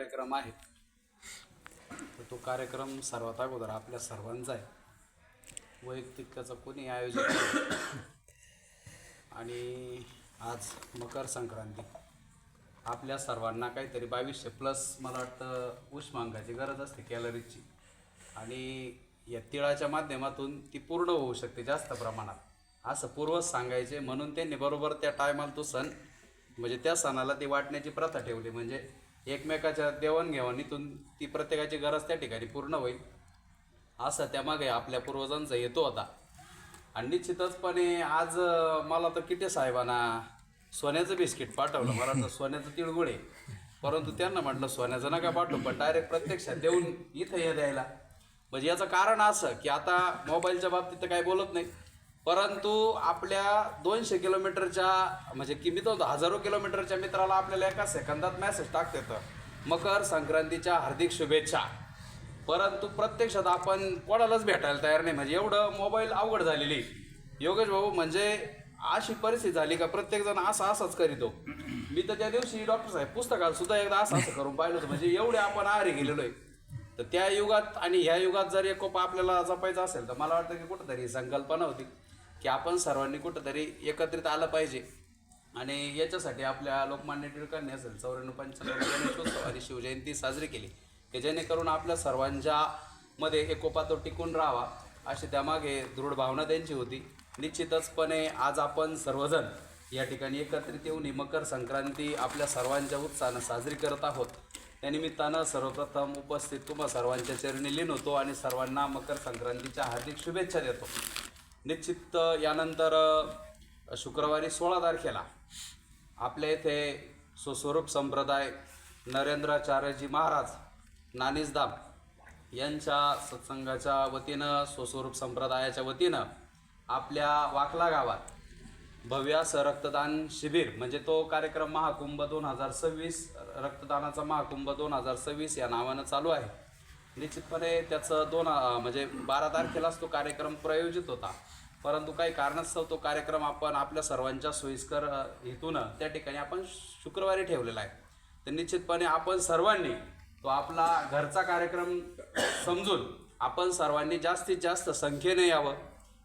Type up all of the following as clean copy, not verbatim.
कार्यक्रम आहे तर तो कार्यक्रम सर्वात अगोदर आपल्या सर्वांचा आहे. वैयक्तिक त्याचं कोणी आयोजन केलं. आणि आज मकर संक्रांती आपल्या सर्वांना काहीतरी 2200 प्लस मला वाटतं उष्मांकाची गरज असते, कॅलरीजची. आणि या तिळाच्या माध्यमातून ती पूर्ण होऊ शकते जास्त प्रमाणात असं पूर्वच सांगायचे. म्हणून त्यांनी बरोबर त्या टायमाला तो सण म्हणजे त्या सणाला ती वाटण्याची प्रथा ठेवली. म्हणजे एकमेकाच्या देवाणघेवाणीतून ती प्रत्येकाची गरज त्या ठिकाणी पूर्ण होईल असं त्यामागे आपल्या पूर्वजांचा हेतू होता. आणि निश्चितचपणे आज मला तर किटे साहेबांना सोन्याचं बिस्किट पाठवलं. मला वाटतं सोन्याचं तिळगुळ आहे, परंतु त्यांना म्हटलं सोन्याचं नका पाठवू, पण डायरेक्ट प्रत्यक्षात देऊन इथं हे द्यायला. म्हणजे याचं कारण असं की आता मोबाईलच्या बाबतीत तर काही बोलत नाही, परंतु आपल्या 200 किलोमीटरच्या म्हणजे की मी तो हजारो किलोमीटरच्या मित्राला आपल्याला एका सेकंदात मेसेज टाकता येतं मकर संक्रांतीच्या हार्दिक शुभेच्छा. परंतु प्रत्यक्षात आपण कोणालाच भेटायला तयार नाही. म्हणजे एवढं मोबाईल अवघड झालेली योगेश भाऊ. म्हणजे अशी परिस्थिती झाली का प्रत्येकजण असंच करीतो. मी तर त्या दिवशी डॉक्टर साहेब पुस्तकात सुद्धा एकदा असं करून पाहिलं होतं. म्हणजे एवढे आपण आहारी गेलेलो आहे. तर त्या युगात आणि ह्या युगात जर एकोप आपल्याला जपायचं असेल तर मला वाटतं की कुठंतरी संकल्पना होती की आपण सर्वांनी कुठंतरी एकत्रित आलं पाहिजे. आणि याच्यासाठी आपल्या लोकमान्य टिळकांनी असेल 94-95 गणेशोत्सव आणि शिवजयंती साजरी केली की जेणेकरून आपल्या सर्वांच्या मध्ये एकोपा तो टिकून राहावा अशी त्यामागे दृढ भावना त्यांची होती. निश्चितचपणे आज आपण सर्वजण या ठिकाणी एकत्रित येऊन ही मकर संक्रांती आपल्या सर्वांच्या उत्साहानं साजरी करत आहोत. त्यानिमित्तानं सर्वप्रथम उपस्थित तुम्हा सर्वांच्या चरणी लीन होतो आणि सर्वांना मकर संक्रांतीच्या हार्दिक शुभेच्छा देतो. निश्चित यानंतर शुक्रवारी 16 तारखेला आपल्या इथे स्वस्वरूप संप्रदाय नरेंद्राचार्यजी महाराज नानिजधाम यांच्या सत्संगाच्या वतीनं स्वस्वरूप संप्रदायाच्या वतीनं आपल्या वाकला गावात भव्य असं रक्तदान शिबिर म्हणजे तो कार्यक्रम महाकुंभ 2026 रक्तदानाचा महाकुंभ 2026 या नावानं चालू आहे. निश्चितपणे त्याचं 12 तारखेलाच तो कार्यक्रम प्रयोजित होता, परंतु काही कारणास्तव तो कार्यक्रम आपण आपल्या सर्वांच्या सोयीस्कर हेतून त्या ठिकाणी आपण शुक्रवारी ठेवलेला आहे. तर निश्चितपणे आपण सर्वांनी तो आपला घरचा कार्यक्रम समजून आपण सर्वांनी जास्तीत जास्त संख्येने यावं.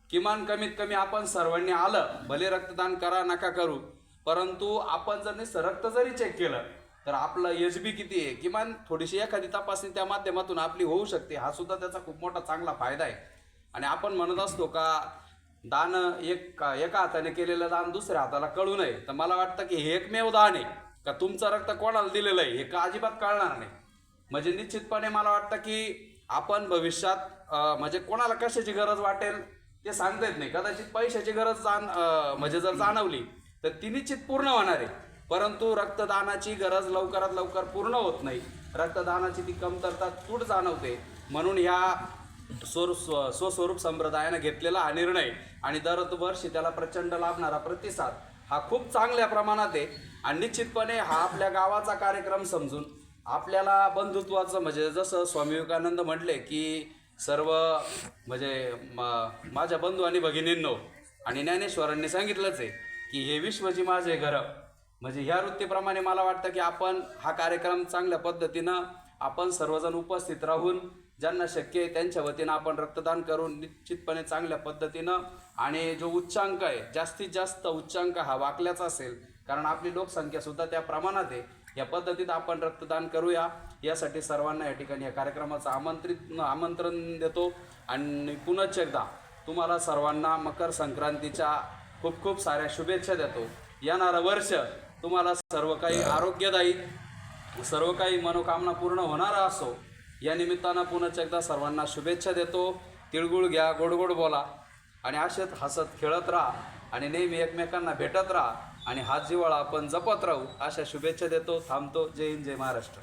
किमान कमीत कमी आपण सर्वांनी आलं, भले रक्तदान करा नका करू, परंतु आपण जर नुसतं रक्त जरी चेक केलं तर आपलं HB किती आहे किमान थोडीशी एखादी तपासणी त्या माध्यमातून आपली होऊ शकते. हा सुद्धा त्याचा खूप मोठा चांगला फायदा आहे. आणि आपण म्हणत असतो का दान एका हाताने केलेलं दान दुसऱ्या हाताला कळू नये. तर मला वाटतं की हे एकमेव दान आहे का तुमचं रक्त कोणाला दिलेलं आहे हे का अजिबात कळणार नाही. म्हणजे निश्चितपणे मला वाटतं की आपण भविष्यात म्हणजे कोणाला कशाची गरज वाटेल ते सांगता येत नाही. कदाचित पैशाची गरज म्हणजे जर जाणवली तर ती निश्चित पूर्ण होणार आहे, परंतु रक्तदानाची गरज लवकरात लवकर पूर्ण होत नाही. रक्तदानाची ती कमतरता तूट जाणवते. म्हणून ह्या स्वस्वरूप संप्रदायानं घेतलेला हा निर्णय आणि दरवर्षी त्याला प्रचंड लाभणारा प्रतिसाद हा खूप चांगल्या प्रमाणात आहे. आणि निश्चितपणे हा आपल्या गावाचा कार्यक्रम समजून आपल्याला बंधुत्वाचं म्हणजे जसं स्वामी विवेकानंद म्हटले की सर्व म्हणजे माझ्या बंधू आणि भगिनींनो, आणि ज्ञानेश्वरांनी सांगितलंच आहे की हे विश्वची माझे घर. म्हणजे ह्या वृत्तीप्रमाणे मला वाटतं की आपण हा कार्यक्रम चांगल्या पद्धतीनं आपण सर्वजण उपस्थित राहून ज्यांना शक्य आहे त्यांच्या वतीनं आपण रक्तदान करून निश्चितपणे चांगल्या पद्धतीनं. आणि जो उच्चांक आहे जास्तीत जास्त उच्चांक हा वाकल्याचा असेल, कारण आपली लोकसंख्यासुद्धा त्या प्रमाणात आहे. या पद्धतीत आपण रक्तदान करूया यासाठी सर्वांना या ठिकाणी या कार्यक्रमाचं आमंत्रण देतो. आणि पुनश्च एकदा तुम्हाला सर्वांना मकर संक्रांतीच्या खूप खूप साऱ्या शुभेच्छा देतो. येणारं वर्ष तुम्हाला सर्व काही आरोग्यदायी सर्व काही मनोकामना पूर्ण होणारा असो या निमित्तानं पुनश्च एकदा सर्वांना शुभेच्छा देतो. तिळगुळ घ्या, गोड गोड बोला आणि असेच हसत खेळत राहा आणि नेहमी एकमेकांना भेटत राहा आणि हात जिव्हाळा आपण जपत राहू अशा शुभेच्छा देतो. थांबतो. जय हिंद, जय महाराष्ट्र.